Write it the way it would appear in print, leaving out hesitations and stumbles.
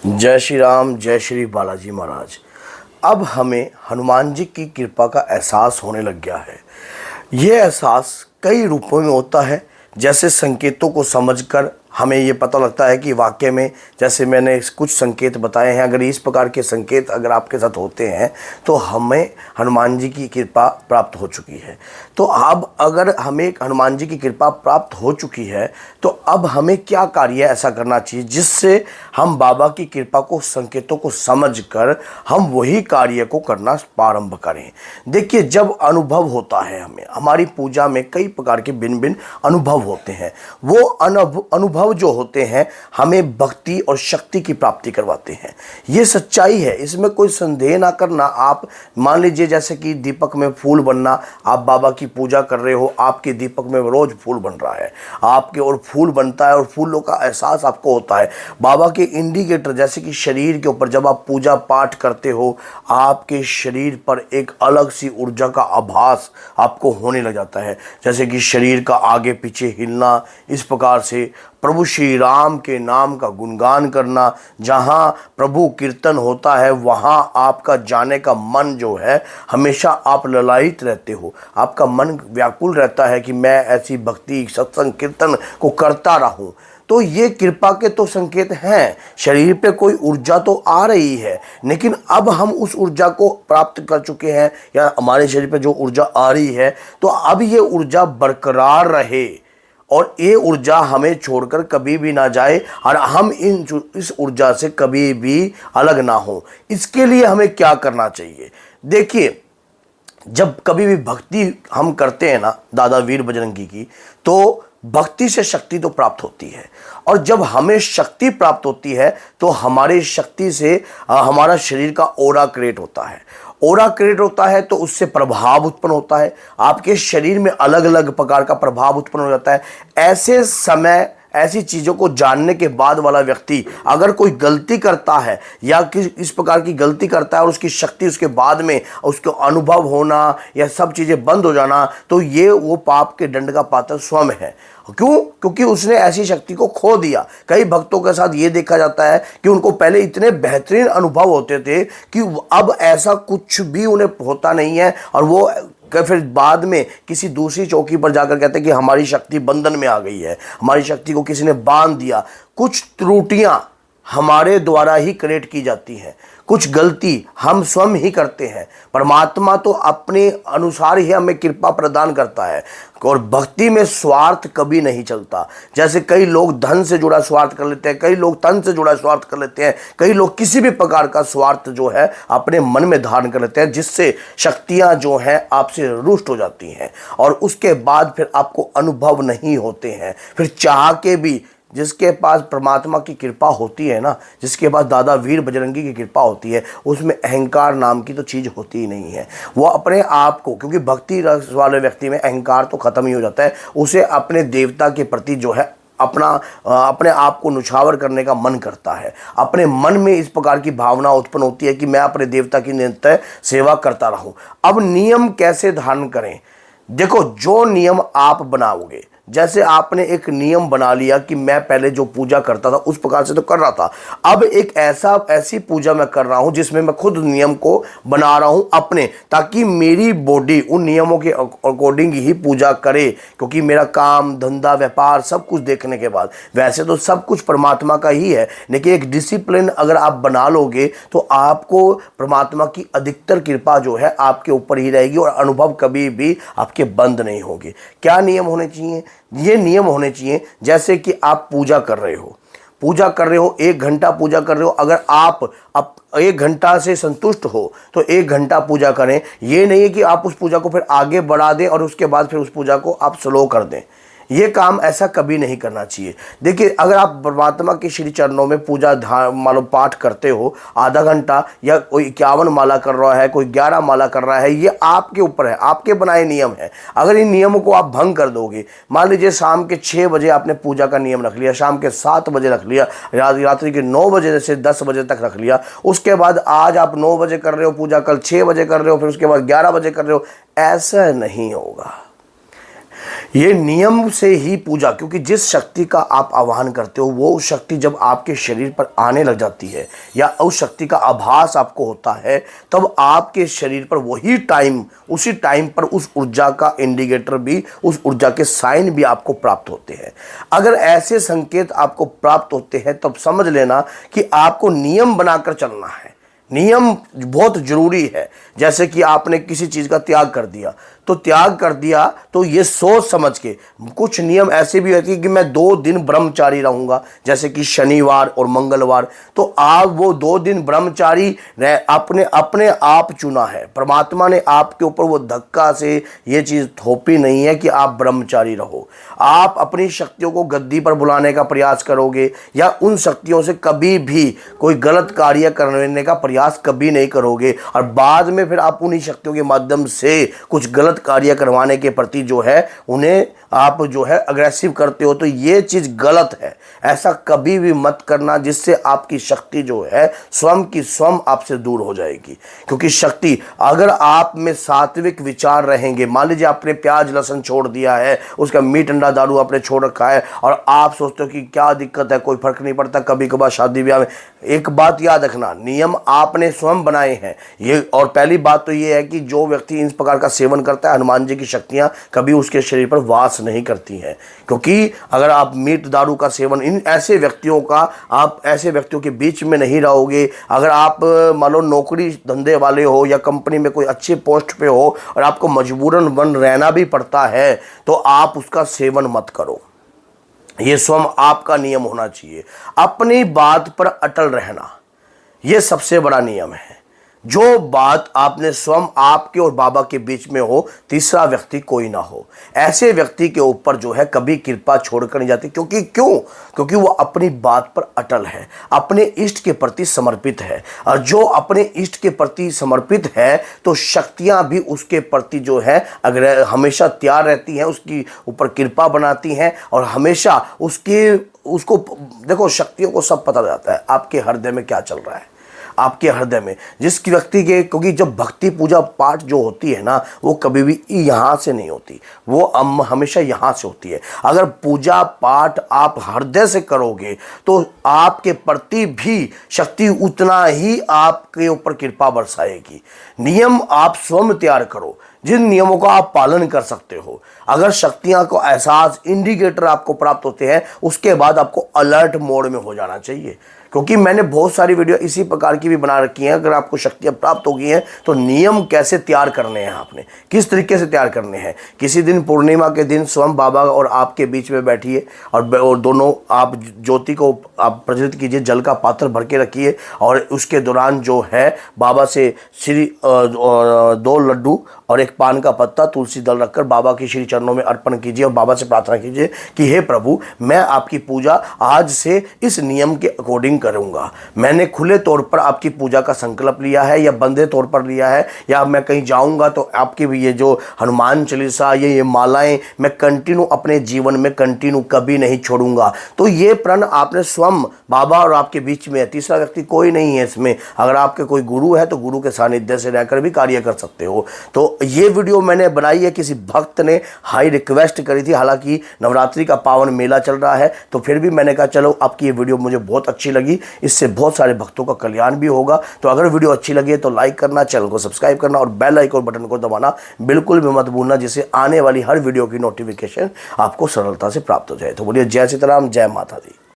जय श्री राम, जय श्री बालाजी महाराज। अब हमें हनुमान जी की कृपा का एहसास होने लग गया है। ये एहसास कई रूपों में होता है। जैसे संकेतों को समझकर हमें ये पता लगता है कि वाकई में, जैसे मैंने कुछ संकेत बताए हैं, अगर इस प्रकार के संकेत अगर आपके साथ होते हैं तो हमें हनुमान जी की कृपा प्राप्त हो चुकी है। तो अब अगर हमें हनुमान जी की कृपा प्राप्त हो चुकी है तो अब हमें क्या कार्य ऐसा करना चाहिए जिससे हम बाबा की कृपा को, संकेतों को समझकर हम वही कार्य को करना प्रारंभ करें। देखिए, जब अनुभव होता है, हमें हमारी पूजा में कई प्रकार के भिन्न भिन्न अनुभव होते हैं। वो अनुभव जो होते हैं हमें भक्ति और शक्ति की प्राप्ति करवाते हैं। ये सच्चाई है, इसमें कोई संदेह ना करना। आप मान लीजिए जैसे कि दीपक में फूल बनना, आप बाबा की पूजा कर रहे हो, आपके दीपक में रोज फूल बन रहा है आपके, और फूल बनता है और फूलों का एहसास आपको होता है। बाबा के इंडिकेटर जैसे कि शरीर के ऊपर जब आप पूजा पाठ करते हो, आपके शरीर पर एक अलग सी ऊर्जा का आभास आपको होने लग जाता है। जैसे कि शरीर का आगे पीछे हिलना, इस प्रकार से प्रभु श्री राम के नाम का गुणगान करना। जहाँ प्रभु कीर्तन होता है वहाँ आपका जाने का मन जो है, हमेशा आप ललायित रहते हो, आपका मन व्याकुल रहता है कि मैं ऐसी भक्ति सत्संग कीर्तन को करता रहूं। तो ये कृपा के तो संकेत हैं। शरीर पे कोई ऊर्जा तो आ रही है, लेकिन अब हम उस ऊर्जा को प्राप्त कर चुके हैं, या हमारे शरीर पे जो ऊर्जा आ रही है तो अब ये ऊर्जा बरकरार रहे और ये ऊर्जा हमें छोड़कर कभी भी ना जाए, और हम इस ऊर्जा से कभी भी अलग ना हो। इसके लिए हमें क्या करना चाहिए? देखिए, जब कभी भी भक्ति हम करते हैं ना दादा वीर बजरंगी की, तो भक्ति से शक्ति तो प्राप्त होती है, और जब हमें शक्ति प्राप्त होती है तो हमारे शक्ति से हमारा शरीर का ओरा क्रिएट होता है। ओरा क्रिएट होता है तो उससे प्रभाव उत्पन्न होता है, आपके शरीर में अलग अलग प्रकार का प्रभाव उत्पन्न हो जाता है। ऐसे समय ऐसी चीज़ों को जानने के बाद वाला व्यक्ति अगर कोई गलती करता है या इस प्रकार की गलती करता है और उसकी शक्ति उसके बाद में उसको अनुभव होना या सब चीज़ें बंद हो जाना, तो ये वो पाप के दंड का पात्र स्वयं है। क्यों? क्योंकि उसने ऐसी शक्ति को खो दिया। कई भक्तों के साथ ये देखा जाता है कि उनको पहले इतने बेहतरीन अनुभव होते थे कि अब ऐसा कुछ भी उन्हें होता नहीं है, और वो फिर बाद में किसी दूसरी चौकी पर जाकर कहते हैं कि हमारी शक्ति बंधन में आ गई है, हमारी शक्ति को किसी ने बांध दिया। कुछ त्रुटियां हमारे द्वारा ही क्रिएट की जाती हैं, कुछ गलती हम स्वयं ही करते हैं। परमात्मा तो अपने अनुसार ही हमें कृपा प्रदान करता है, और भक्ति में स्वार्थ कभी नहीं चलता। जैसे कई लोग धन से जुड़ा स्वार्थ कर लेते हैं, कई लोग तन से जुड़ा स्वार्थ कर लेते हैं, कई लोग किसी भी प्रकार का स्वार्थ जो है अपने मन में धारण कर लेते हैं, जिससे शक्तियां जो हैं आपसे रुष्ट हो जाती हैं, और उसके बाद फिर आपको अनुभव नहीं होते हैं। फिर चाह के भी, जिसके पास परमात्मा की कृपा होती है ना, जिसके पास दादा वीर बजरंगी की कृपा होती है, उसमें अहंकार नाम की तो चीज़ होती ही नहीं है। वो अपने आप को, क्योंकि भक्ति रस वाले व्यक्ति में अहंकार तो खत्म ही हो जाता है, उसे अपने देवता के प्रति जो है अपने आप को नुछावर करने का मन करता है। अपने मन में इस प्रकार की भावना उत्पन्न होती है कि मैं अपने देवता की निरंतर सेवा करता रहूं। अब नियम कैसे धारण करें? देखो, जो नियम आप बनाओगे, जैसे आपने एक नियम बना लिया कि मैं पहले जो पूजा करता था उस प्रकार से तो कर रहा था, अब एक ऐसी पूजा मैं कर रहा हूं जिसमें मैं खुद नियम को बना रहा हूं अपने, ताकि मेरी बॉडी उन नियमों के अकॉर्डिंग ही पूजा करे। क्योंकि मेरा काम धंधा व्यापार सब कुछ देखने के बाद, वैसे तो सब कुछ परमात्मा का ही है, लेकिन एक डिसिप्लिन अगर आप बना लोगे तो आपको परमात्मा की अधिकतर कृपा जो है आपके ऊपर ही रहेगी, और अनुभव कभी भी आपके बंद नहीं होगी। क्या नियम होने चाहिए? ये नियम होने चाहिए जैसे कि आप पूजा कर रहे हो 1 घंटा पूजा कर रहे हो, अगर आप अब 1 घंटा से संतुष्ट हो तो 1 घंटा पूजा करें। ये नहीं है कि आप उस पूजा को फिर आगे बढ़ा दें और उसके बाद फिर उस पूजा को आप स्लो कर दें। ये काम ऐसा कभी नहीं करना चाहिए। देखिए, अगर आप परमात्मा के श्री चरणों में पूजा मान लो पाठ करते हो आधा घंटा, या कोई 51 माला कर रहा है, कोई 11 माला कर रहा है, ये आपके ऊपर है, आपके बनाए नियम है। अगर इन नियमों को आप भंग कर दोगे, मान लीजिए शाम के 6 बजे आपने पूजा का नियम रख लिया, शाम के 7 बजे रख लिया, रात्रि के 9 बजे से 10 बजे तक रख लिया, उसके बाद आज आप 9 बजे कर रहे हो पूजा, कल 6 बजे कर रहे हो, फिर उसके बाद 11 बजे कर रहे हो, ऐसा नहीं होगा। ये नियम से ही पूजा, क्योंकि जिस शक्ति का आप आह्वान करते हो वो शक्ति जब आपके शरीर पर आने लग जाती है या उस शक्ति का आभास आपको होता है, तब आपके शरीर पर वही टाइम, उसी टाइम पर उस ऊर्जा का इंडिकेटर भी, उस ऊर्जा के साइन भी आपको प्राप्त होते हैं। अगर ऐसे संकेत आपको प्राप्त होते हैं तब समझ लेना कि आपको नियम बनाकर चलना है। नियम बहुत जरूरी है। जैसे कि आपने किसी चीज़ का त्याग कर दिया, तो त्याग कर दिया तो ये सोच समझ के, कुछ नियम ऐसे भी होते हैं कि मैं 2 दिन ब्रह्मचारी रहूँगा, जैसे कि शनिवार और मंगलवार, तो आप वो 2 दिन ब्रह्मचारी अपने अपने आप चुना है। परमात्मा ने आपके ऊपर वो धक्का से ये चीज़ थोपी नहीं है कि आप ब्रह्मचारी रहो। आप अपनी शक्तियों को गद्दी पर बुलाने का प्रयास करोगे या उन शक्तियों से कभी भी कोई गलत कार्य करने का प्रयास कभी नहीं करोगे, और बाद में फिर आप उन्हीं शक्तियों के माध्यम से कुछ गलत कार्य करवाने के प्रति जो है उन्हें आप जो है अग्रेसिव करते हो, तो ये चीज़ गलत है। ऐसा कभी भी मत करना, जिससे आपकी शक्ति जो है स्वयं की स्वयं आपसे दूर हो जाएगी। क्योंकि शक्ति, अगर आप में सात्विक विचार रहेंगे, मान लीजिए आपने प्याज लहसुन छोड़ दिया है, उसका मीट अंडा दारू आपने छोड़ रखा है और आप सोचते हो कि क्या दिक्कत है, कोई फर्क नहीं पड़ता, कभी कभार शादी ब्याह में। एक बात याद रखना, नियम आपने स्वयं बनाए हैं ये। और पहली बात तो ये है कि जो व्यक्ति इस प्रकार का सेवन करता है, हनुमान जी की शक्तियां कभी उसके शरीर पर वास नहीं करती हैं। क्योंकि अगर आप मीट दारू का सेवन, इन ऐसे व्यक्तियों का, आप ऐसे व्यक्तियों के बीच में नहीं रहोगे। अगर आप मान लो नौकरी धंधे वाले हो या कंपनी में कोई अच्छे पोस्ट पे हो और आपको मजबूरन वन रहना भी पड़ता है, तो आप उसका सेवन मत करो। ये स्वयं आपका नियम होना चाहिए। अपनी बात पर अटल रहना, ये सबसे बड़ा नियम है। जो बात आपने स्वयं आपके और बाबा के बीच में हो, तीसरा व्यक्ति कोई ना हो। ऐसे व्यक्ति के ऊपर जो है कभी कृपा छोड़कर नहीं जाती। क्योंकि वो अपनी बात पर अटल है, अपने इष्ट के प्रति समर्पित है। और जो अपने इष्ट के प्रति समर्पित है तो शक्तियां भी उसके प्रति जो है अगर हमेशा तैयार रहती हैं, उसकी ऊपर कृपा बनाती हैं और हमेशा उसको देखो, शक्तियों को सब पता जाता है आपके हृदय में क्या चल रहा है। आपके हृदय में जिस व्यक्ति के, क्योंकि जब भक्ति पूजा पाठ जो होती है ना, वो कभी भी यहाँ से नहीं होती, वो हमेशा यहाँ से होती है। अगर पूजा पाठ आप हृदय से करोगे तो आपके प्रति भी शक्ति उतना ही आपके ऊपर कृपा बरसाएगी। नियम आप स्वयं तैयार करो, जिन नियमों का आप पालन कर सकते हो। अगर शक्तियां को एहसास, इंडिकेटर आपको प्राप्त होते हैं, उसके बाद आपको अलर्ट मोड में हो जाना चाहिए। क्योंकि मैंने बहुत सारी वीडियो इसी प्रकार की भी बना रखी हैं। अगर आपको शक्तियां प्राप्त हो गई हैं तो नियम कैसे तैयार करने हैं, आपने किस तरीके से तैयार करने हैं। किसी दिन पूर्णिमा के दिन स्वयं बाबा और आपके बीच में बैठिए और दोनों आप ज्योति को आप प्रज्वलित कीजिए, जल का पात्र भर के रखिए और उसके दौरान जो है बाबा से 2 लड्डू और 1 पान का पत्ता, तुलसी दल रखकर बाबा के श्री चरणों में अर्पण कीजिए और बाबा से प्रार्थना कीजिए कि हे प्रभु, मैं आपकी पूजा आज से इस नियम के अकॉर्डिंग करूंगा। मैंने खुले तौर पर आपकी पूजा का संकल्प लिया है या बंदे तौर पर लिया है, या मैं कहीं जाऊंगा तो आपके भी ये जो हनुमान चालीसा, ये मालाएं मैं कंटिन्यू अपने जीवन में कंटिन्यू कभी नहीं छोड़ूंगा। तो ये प्रण आपने स्वयं, बाबा और आपके बीच में है, तीसरा व्यक्ति कोई नहीं है इसमें। अगर आपके कोई गुरु है तो गुरु के सानिध्य से रहकर भी कार्य कर सकते हो। तो ये वीडियो मैंने बनाई है, किसी भक्त ने हाई रिक्वेस्ट करी थी। हालांकि नवरात्रि का पावन मेला चल रहा है, तो फिर भी मैंने कहा चलो आपकी ये वीडियो मुझे बहुत अच्छी लगी, इससे बहुत सारे भक्तों का कल्याण भी होगा। तो अगर वीडियो अच्छी लगी तो लाइक करना, चैनल को सब्सक्राइब करना और बेल आइकन बटन को दबाना बिल्कुल भी मत भूलना, जिससे आने वाली हर वीडियो की नोटिफिकेशन आपको सरलता से प्राप्त हो जाए। तो बोलिए जय सीताराम, जय माता दी।